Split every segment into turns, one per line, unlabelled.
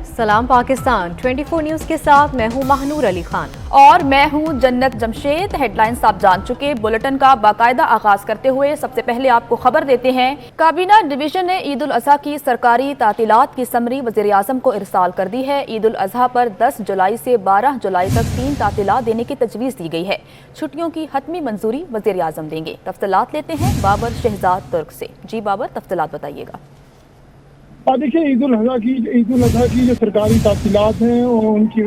सलाम पाकिस्तान 24 न्यूज के साथ मैं हूं महानूर अली खान
और मैं हूं जन्नत जमशेद। हेडलाइंस आप जान चुके। बुलेटिन का बाकायदा आगाज करते हुए सबसे पहले आपको खबर देते हैं। काबीना डिवीजन ने ईद उल अजहा की सरकारी तातीलात की समरी वज़ीर आज़म को इरसाल कर दी है। ईद उल अजहा पर 10 जुलाई से 12 जुलाई तक 3 तातीलात देने की तजवीज़ दी गई है। छुट्टियों की हतमी मंजूरी वज़ीर आज़म देंगे। तफसीलात लेते हैं बाबर शहजाद तुर्क से। जी बाबर, तफसीलात बताइएगा।
देखिए, ईद उल अजहा की जो सरकारी तातीलात हैं उनके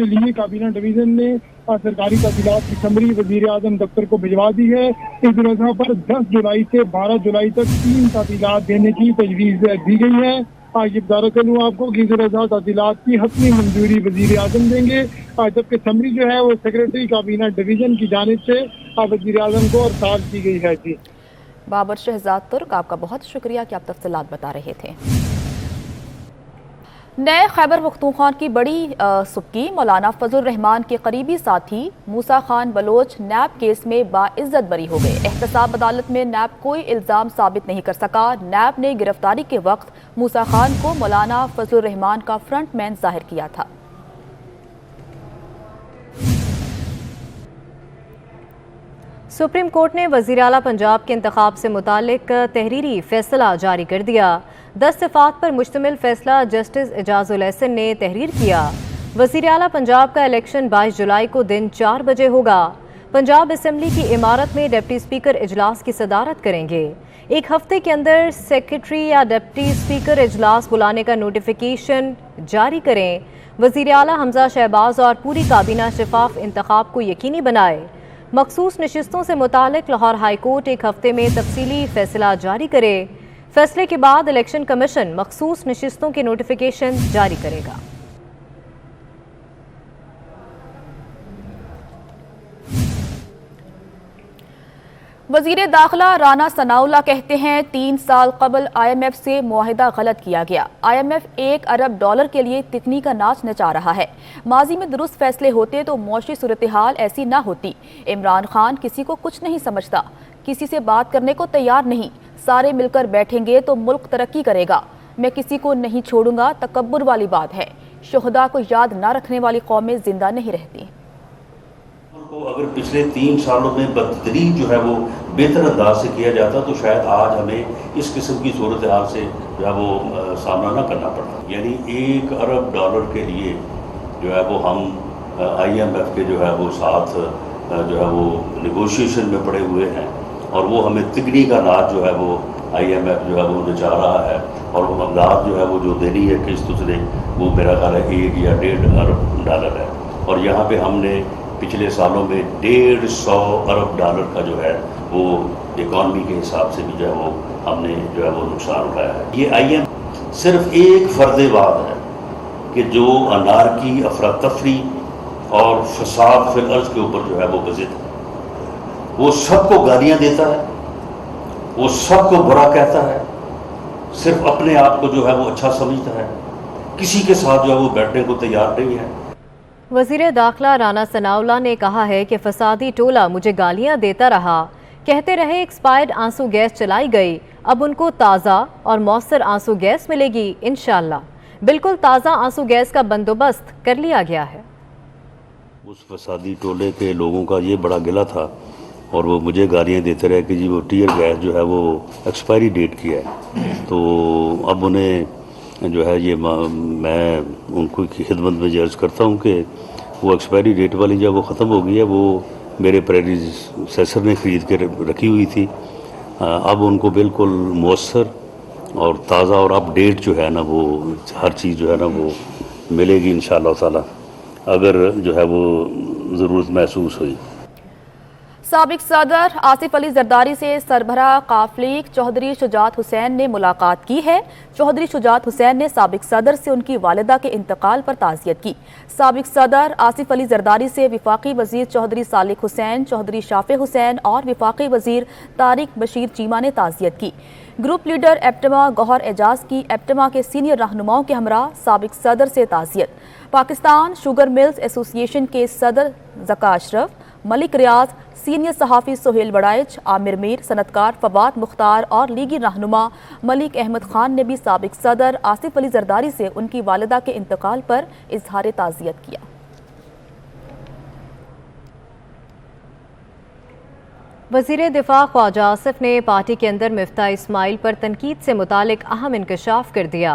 लिए काबीना डिवीजन ने सरकारी तातीलात की समरी वज़ीर आज़म दफ्तर को भिजवा दी है। ईद उल अजहा पर 10 जुलाई से 12 जुलाई तक 3 तातीलात देने की तजवीज़ दी गई है। ये बता चलूँ आपको कि ईद उल अजहा तातीलात की हतमी मंजूरी वज़ीर आज़म देंगे, जबकि समरी जो है वो सेक्रेटरी काबीना डिवीजन की जानिब से वज़ीर आज़म को इरसाल की गई है। जी
बाबर शहजाद तुर्क, आपका बहुत शुक्रिया कि आप तफसीलात बता रहे थे। नए खैबर पख्तूनख्वा की बड़ी सुबकी मौलाना फजल रहमान के करीबी साथी मूसा खान बलोच नैब केस में बाइज्जत बरी हो गए। एहतसाब अदालत में नैब कोई इल्ज़ाम साबित नहीं कर सका। नैब ने गिरफ्तारी के वक्त मूसा खान को मौलाना फजल रहमान का फ्रंट मैन जाहिर किया था।
सुप्रीम कोर्ट ने वज़ीर आला पंजाब के इंतखाब से मुतालिक तहरीरी फैसला जारी कर दिया। 10 सिफात पर मुश्तमिल फैसला जस्टिस एजाजुल एहसन ने तहरीर किया। वज़ीर आला पंजाब का इलेक्शन 22 जुलाई को दिन 4 बजे होगा। पंजाब असम्बली की इमारत में डिप्टी स्पीकर इजलास की सदारत करेंगे। एक हफ्ते के अंदर सेक्रेटरी या डिप्टी स्पीकर इजलास बुलाने का नोटिफिकेशन जारी करें। वज़ीर आला हमजा शहबाज और पूरी काबीना शफाफ इंतखाब को यकीनी बनाए। मखसूस नशिस्तों से मुतालिक लाहौर हाई कोर्ट एक हफ्ते में तफसीली फैसला जारी करे। फैसले के बाद इलेक्शन कमीशन मखसूस नशिस्तों के नोटिफिकेशन जारी करेगा।
वज़ीर दाखिला राना सनाउल्लाह कहते हैं 3 साल कबल IMF से मुआहिदा गलत किया गया। IMF $1 अरब के लिए तितनी का नाच नचा रहा है। माजी में दुरुस्त फैसले होते तो मौशी सूरत हाल ऐसी ना होती। इमरान खान किसी को कुछ नहीं समझता, किसी से बात करने को तैयार नहीं। सारे मिलकर बैठेंगे तो मुल्क तरक्की करेगा। मैं किसी को नहीं छोड़ूंगा, तकब्बुर वाली बात है। शुहदा को याद ना रखने वाली कौमें जिंदा नहीं रहती।
अगर पिछले 3 सालों में बदतरीन जो है वो बेहतर अंदाज से किया जाता तो शायद आज हमें इस किस्म की सूरत हाल से जो है वो सामना ना करना पड़ता। यानी $1 अरब के लिए जो है वो हम IMF के जो है वो साथ जो है वो नेगोशिएशन में पड़े हुए हैं और वो हमें तिगनी का नाच जो है वो IMF जो है वो नचा रहा है और वो अमदाद जो है वो जो देनी है किस्त उसने वो मेरा ख्याल है $1 या $1.5 अरब है और यहाँ पे हमने पिछले सालों में $150 अरब का जो है वो इकॉनमी के हिसाब से भी जो है वो हमने जो है वो नुकसान उठाया है। ये IMF सिर्फ एक फर्देबाद है कि जो अनारकी, अफरा तफरी और फसाद फिल अर्ज के ऊपर जो है वो गज़ित है। वो सबको गालियाँ देता है, वो सबको बुरा कहता है, सिर्फ अपने आप को जो है वो अच्छा समझता है, किसी के साथ जो है वो बैठने को तैयार नहीं है।
वज़ीर दाखिला राना सनाउल्लाह ने कहा है कि फसादी टोला मुझे गालियां देता रहा, कहते रहे एक्सपायर्ड आंसू गैस चलाई गई, अब उनको ताज़ा और मौसर आंसू गैस मिलेगी इंशाअल्लाह। बिल्कुल ताज़ा आंसू गैस का बंदोबस्त कर लिया गया है।
उस फसादी टोले के लोगों का ये बड़ा गिला था और वो मुझे गालियाँ देते रहे कि जी वो टीयर गैस जो है वो एक्सपायरी डेट की है। तो अब उन्हें जो है ये मैं उनको की खिदमत में अर्ज़ करता हूँ कि वो एक्सपायरी डेट वाली जब वो ख़त्म हो गई है वो मेरे प्रेडिसेसर ने ख़रीद के रखी हुई थी। अब उनको बिल्कुल मौसर और ताज़ा और अपडेट जो है ना वो हर चीज़ जो है ना वो मिलेगी इंशाअल्लाह ताला, अगर जो है वो ज़रूरत महसूस हुई।
साबिक सदर आसिफ अली जरदारी से सरबरा काफलीक चौधरी शुजात हुसैन ने मुलाकात की है। चौधरी शुजात हुसैन ने साबिक सदर से उनकी वालिदा के इंतकाल पर ताज़ियत की। साबिक सदर आसिफ अली जरदारी से वफाकी वजीर चौधरी सालिक हुसैन, चौधरी शाफे हुसैन और वफाकी वजीर तारिक बशीर चीमा ने ताज़ियत की। Group leader APTMA Gohar Ejaz की एप्टमा के सीनियर रहनुमाओं के हमरा साबिक सदर से ताज़ियत। पाकिस्तान शुगर मिल्स एसोसिएशन के सदर ज़का अशरफ, मलिक रियाज, सीनियर सहाफ़ी सुहेल बड़ाइच, आमिर मीर, सनतकार फवाद मुख्तार और लीगी रहनुमा मलिक अहमद खान ने भी साबिक सदर आसिफ अली जरदारी से उनकी वालिदा के इंतकाल पर इजहार ताज़ियत किया।
वज़ीर दिफा ख्वाजा आसिफ ने पार्टी के अंदर मिफ्ता इस्माइल पर तनकीद से मुतालिक अहम इंकशाफ कर दिया।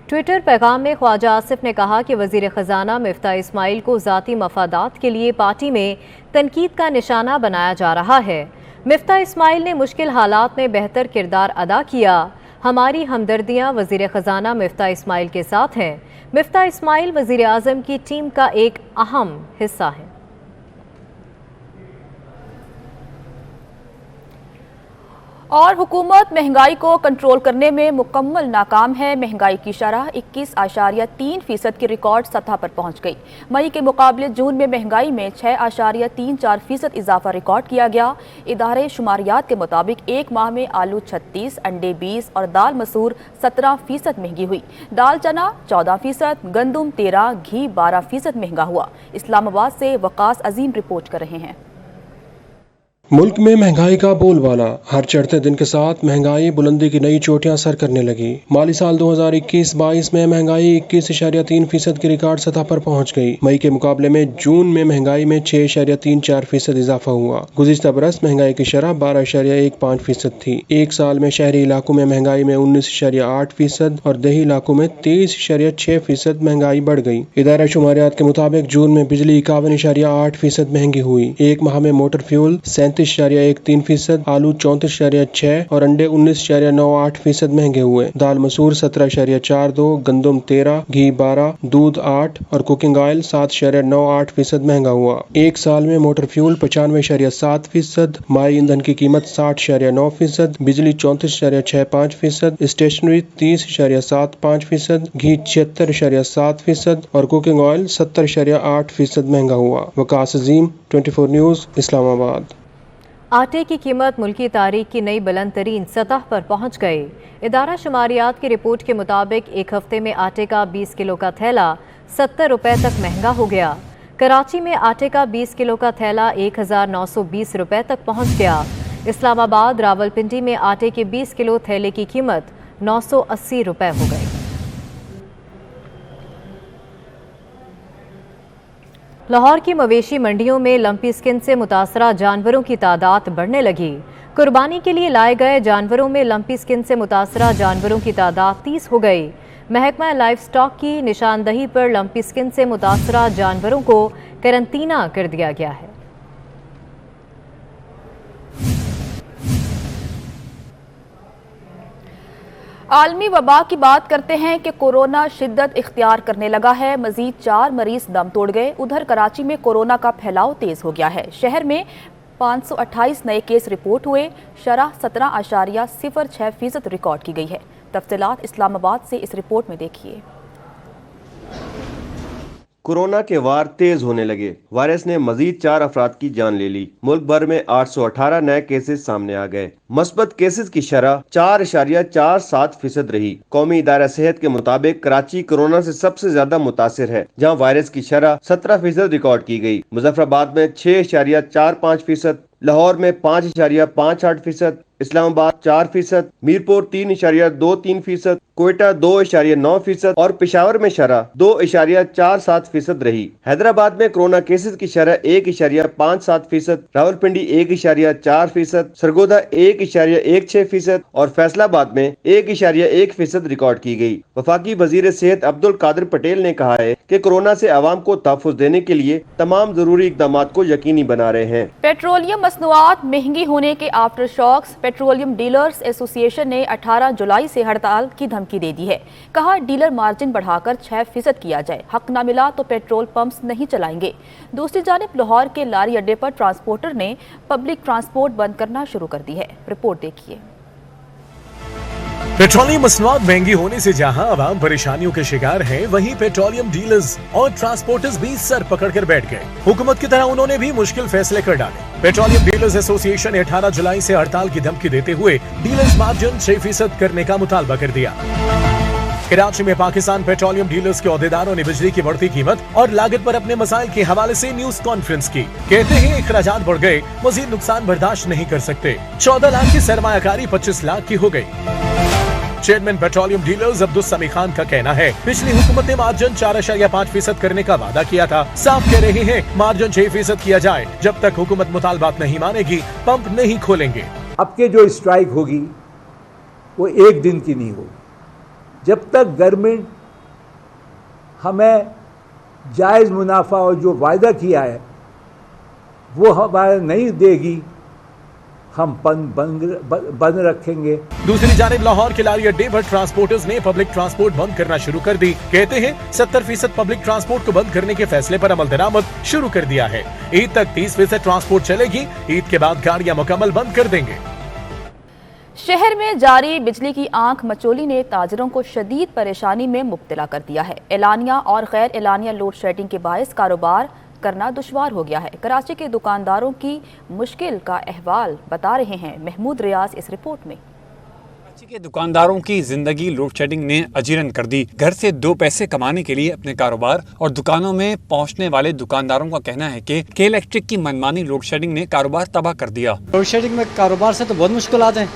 ट्विटर पैगाम में ख्वाजा आसिफ ने कहा कि वज़ीर ख़जाना मिफ्ता इस्माइल को ज़ाती मफादात के लिए पार्टी में तनकीद का निशाना बनाया जा रहा है। मिफ्ता इस्माइल ने मुश्किल हालात में बेहतर किरदार अदा किया। हमारी हमदर्दियाँ वज़ीर ख़जाना मिफ्ता इस्माइल के साथ हैं। मिफ्ता इस्माइल वज़ीर आज़म की टीम का एक अहम हिस्सा है।
और हुकूमत महंगाई को कंट्रोल करने में मुकम्मल नाकाम है। महंगाई की शरह 21.3% की रिकॉर्ड सतह पर पहुंच गई। मई के मुकाबले जून में महंगाई में 6.34% इजाफा रिकॉर्ड किया गया। इदारे शुमारियात के मुताबिक एक माह में आलू 36, अंडे 20 और दाल मसूर 17% महंगी हुई। दाल चना 14%, गंदुम 13, घी 12% महंगा हुआ। इस्लामाबाद से वकास अजीम रिपोर्ट कर रहे हैं।
मुल्क में महंगाई का बोलबाला। हर चढ़ते दिन के साथ महंगाई बुलंदी की नई चोटियां सर करने लगी। माली साल 2021-22 में महंगाई 21.3% की रिकॉर्ड सतह पर पहुंच गई। मई के मुकाबले में जून में महंगाई में 6.34% इजाफा हुआ। गुज़िश्ता बरस महंगाई की शरह 12.15% थी। एक साल में शहरी इलाकों में महंगाई में 19.8% और देही इलाकों में 23.6% महंगाई बढ़ गई। इदारा शुमारियात के मुताबिक जून में बिजली 51.8% महंगी हुई। एक माह में मोटर फ्यूल 37.13%, आलू 34.6% और अंडे 19.98% महंगे हुए। दाल मसूर 17.42%, गंदुम 13%, घी 12%, दूध 8% और कुकिंग ऑयल 7.98% महंगा हुआ। एक साल में मोटर फ्यूल 95.7%, माई ईंधन की कीमत 60.9%, बिजली 34.65%, स्टेशनरी 30.75%, घी 76.7% और कुकिंग ऑयल 70.8% महंगा हुआ। वकास अजीम, 24 न्यूज़, इस्लामाबाद।
आटे की कीमत मुल्की तारीख की नई बुलंद तरीन सतह पर पहुंच गई। इदारा शुमारियात की रिपोर्ट के मुताबिक एक हफ्ते में आटे का 20 किलो का थैला 70 रुपए तक महंगा हो गया। कराची में आटे का 20 किलो का थैला 1920 रुपए तक पहुंच गया। इस्लामाबाद, रावलपिंडी में आटे के 20 किलो थैले की कीमत 980 रुपए हो गई। लाहौर की मवेशी मंडियों में लंपी स्किन से मुतासरा जानवरों की तादाद बढ़ने लगी। कुर्बानी के लिए लाए गए जानवरों में लंपी स्किन से मुतासरा जानवरों की तादाद 30 हो गई। महकमा लाइफ स्टॉक की निशानदही पर लंपी स्किन से मुतासरा जानवरों को करंतना कर दिया गया है।
आलमी वबा की बात करते हैं कि कोरोना शिद्दत इख्तियार करने लगा है। मजीद 4 मरीज दम तोड़ गए। उधर कराची में कोरोना का फैलाव तेज हो गया है। शहर में 528 नए केस रिपोर्ट हुए। शरह 17.06% रिकॉर्ड की गई है। तफसीलात इस्लामाबाद से इस रिपोर्ट में देखिए।
कोरोना के वार तेज होने लगे। वायरस ने मजीद 4 अफराद की जान ले ली। मुल्क भर में 818 नए केसेस सामने आ गए। मस्बत केसेस की शरह 4.47% रही। कौमी इदारा सेहत के मुताबिक कराची कोरोना से सबसे ज्यादा मुतासिर है, जहां वायरस की शरह 17% रिकॉर्ड की गई। मुजफ्फराबाद में 6.45%, लाहौर में 5.58%, इस्लामाबाद 4%, मीरपुर 3.23%, कोयटा 2.9% और पेशावर में शरह 2.47% रही। हैदराबाद में कोरोना केसेस की शरह 1.57%, रावलपिंडी 1.4%, सरगोदा 1.16% और फैसलाबाद में 1.1% रिकॉर्ड की गई। वफाकी वजीर सेहत अब्दुल कादिर पटेल ने कहा है कि कोरोना से आवाम को तहफ़्फ़ुज़ देने के लिए तमाम जरूरी इक़दाम को यकीनी बना रहे हैं।
पेट्रोलियम मसनूआत महंगी होने के after shocks. Petroleum dealers association ने 18 जुलाई से हड़ताल की धमकी दे दी है। कहा डीलर मार्जिन बढ़ाकर 6% किया जाए। हक न मिला तो पेट्रोल पंप्स नहीं चलाएंगे। दूसरी जानिब लाहौर के लारी अड्डे पर ट्रांसपोर्टर ने पब्लिक ट्रांसपोर्ट बंद करना शुरू कर दी है। रिपोर्ट देखिए।
पेट्रोलियम मसनूआत महंगी होने से जहां आवाम परेशानियों के शिकार हैं, वहीं पेट्रोलियम डीलर्स और ट्रांसपोर्टर्स भी सर पकड़कर बैठ गए। हुकूमत की तरह उन्होंने भी मुश्किल फैसले कर डाले। पेट्रोलियम डीलर्स एसोसिएशन ने 18 जुलाई से हड़ताल की धमकी देते हुए डीलर्स मार्जिन 6% करने का मुतालबा कर दिया। कराची में पाकिस्तान पेट्रोलियम डीलर्स के अहदेदारों ने बिजली की बढ़ती कीमत और लागत पर अपने मसाइल के हवाले से न्यूज कॉन्फ्रेंस की। कहते हैं अखराजात बढ़ गए, मजीद नुकसान बर्दाश्त नहीं कर सकते। 14 लाख की सरमायाकारी 25 लाख की हो गई। चेयरमैन पेट्रोलियम डीलर्स अब्दुस समी खान का कहना है, पिछली हुकूमत ने मार्जिन 4.5% करने का वादा किया था। साफ कह रहे हैं मार्जिन 6% किया जाए। जब तक हुकूमत मुतालबात नहीं मानेगी, पंप नहीं खोलेंगे।
अब के जो स्ट्राइक होगी वो एक दिन की नहीं होगी। जब तक गवर्नमेंट हमें जायज़ मुनाफा और जो वायदा किया है वो हमारे नहीं देगी, हम बंद रखेंगे।
दूसरी जानिब लाहौर के लारी अड्डे पर ट्रांसपोर्टर्स ने पब्लिक ट्रांसपोर्ट बंद करना शुरू कर दी। कहते हैं 70% पब्लिक ट्रांसपोर्ट को बंद करने के फैसले पर अमल दरामद शुरू कर दिया है। ईद तक 30% ट्रांसपोर्ट चलेगी। ईद के बाद गाड़ियां मुकम्मल बंद कर देंगे।
शहर में जारी बिजली की आंख मचोली ने ताजरों को शदीद परेशानी में मुब्तला कर दिया है। एलानिया और गैर एलानिया लोड शेडिंग के बायस कारोबार करना दुश्वार हो गया है। कराची के दुकानदारों की मुश्किल का अहवाल बता रहे हैं महमूद रियाज इस रिपोर्ट में।
कराची के दुकानदारों की जिंदगी लोड शेडिंग ने अजीरन कर दी। घर से 2 पैसे कमाने के लिए अपने कारोबार और दुकानों में पहुंचने वाले दुकानदारों का कहना है कि के इलेक्ट्रिक की मनमानी लोड शेडिंग ने कारोबार तबाह कर दिया।
लोड शेडिंग में कारोबार से तो बहुत मुश्किलात हैं।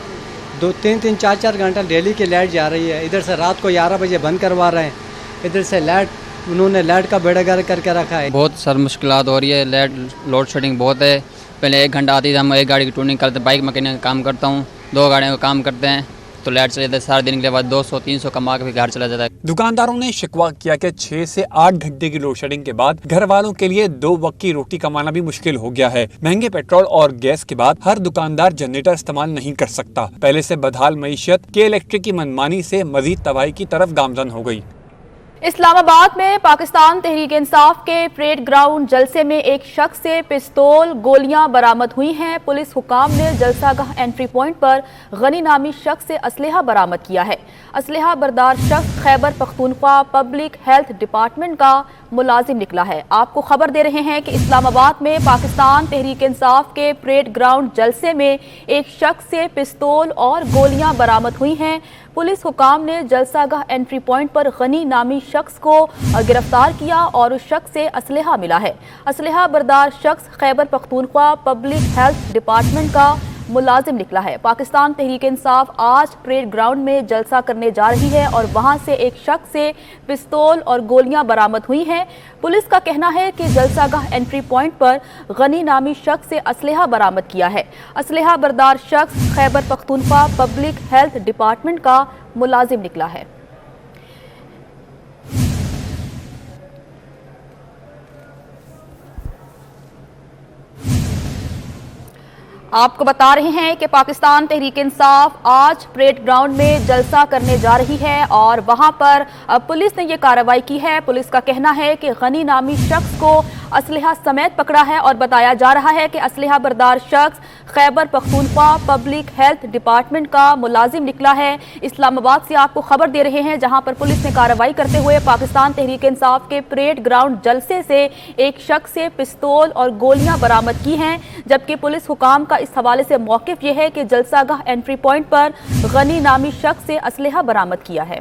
2-3 4 घंटा डेली की लाइट जा रही है। इधर से रात को 11 बजे बंद करवा रहे हैं। इधर से लाइट उन्होंने लाइट का बेड़ागर करके रखा है।
बहुत सारी मुश्किलात हो रही है। लाइट लोड शेडिंग बहुत है। पहले 1 घंटा आती थी, हम 1 गाड़ी की ट्यूनिंग करते, बाइक मैकेनिक का काम करता हूँ, 2 गाड़ियों का काम करते हैं तो लाइट चले जाता है। सारे दिन के बाद 200-300 कमा के घर चला जाता है।
दुकानदारों ने शिकवा किया कि 6 से 8 घंटे की लोड शेडिंग के बाद घर वालों के लिए 2 वक्त की रोटी कमाना भी मुश्किल हो गया है। महंगे पेट्रोल और गैस के बाद हर दुकानदार जनरेटर इस्तेमाल नहीं कर सकता। पहले से बदहाल मईशत के इलेक्ट्रिक की मनमानी से मजीद तबाही की तरफ गामजन हो गई।
इस्लामाबाद में पाकिस्तान तहरीक इंसाफ के परेड ग्राउंड जलसे में एक शख्स से पिस्तौल गोलियां बरामद हुई हैं। पुलिस हुकाम ने जलसागाह एंट्री पॉइंट पर गनी नामी शख्स से असलहा बरामद किया है। असलहा बरदार शख्स Khyber Pakhtunkhwa public health department का मुलाजिम निकला है। आपको खबर दे रहे हैं कि इस्लामाबाद में पाकिस्तान तहरीक इंसाफ के परेड ग्राउंड जलसे में एक शख्स से पिस्तौल और गोलियां बरामद हुई हैं। पुलिस हुकाम ने जलसागाह एंट्री पॉइंट पर गनी नामी शख्स को गिरफ्तार किया और उस शख्स से असलहा मिला है। असलहा बरदार शख्स Khyber Pakhtunkhwa public health department का मुलाजिम निकला है। पाकिस्तान तहरीक इंसाफ आज परेड ग्राउंड में जलसा करने जा रही है और वहां से एक शख्स से पिस्तौल और गोलियां बरामद हुई हैं। पुलिस का कहना है कि जलसागाह एंट्री पॉइंट पर गनी नामी शख्स से असलहा बरामद किया है। असलहा बरदार शख्स Khyber Pakhtunkhwa public health department का मुलाजिम निकला है। आपको बता रहे हैं कि पाकिस्तान तहरीक इंसाफ आज परेड ग्राउंड में जलसा करने जा रही है और वहां पर पुलिस ने ये कार्रवाई की है। पुलिस का कहना है कि गनी नामी शख्स को असलहा समेत पकड़ा है और बताया जा रहा है कि असलहा बरदार शख्स Khyber Pakhtunkhwa public health department का मुलाजिम निकला है। इस्लामाबाद से आपको खबर दे रहे हैं जहां पर पुलिस ने कार्रवाई करते हुए पाकिस्तान तहरीक इंसाफ के परेड ग्राउंड जलसे से एक शख्स से पिस्तौल और गोलियां बरामद की हैं। जबकि पुलिस हुकाम का इस हवाले से मौकिफ यह है कि जलसागाह एंट्री पॉइंट पर गनी नामी शख्स से असलहा बरामद किया है।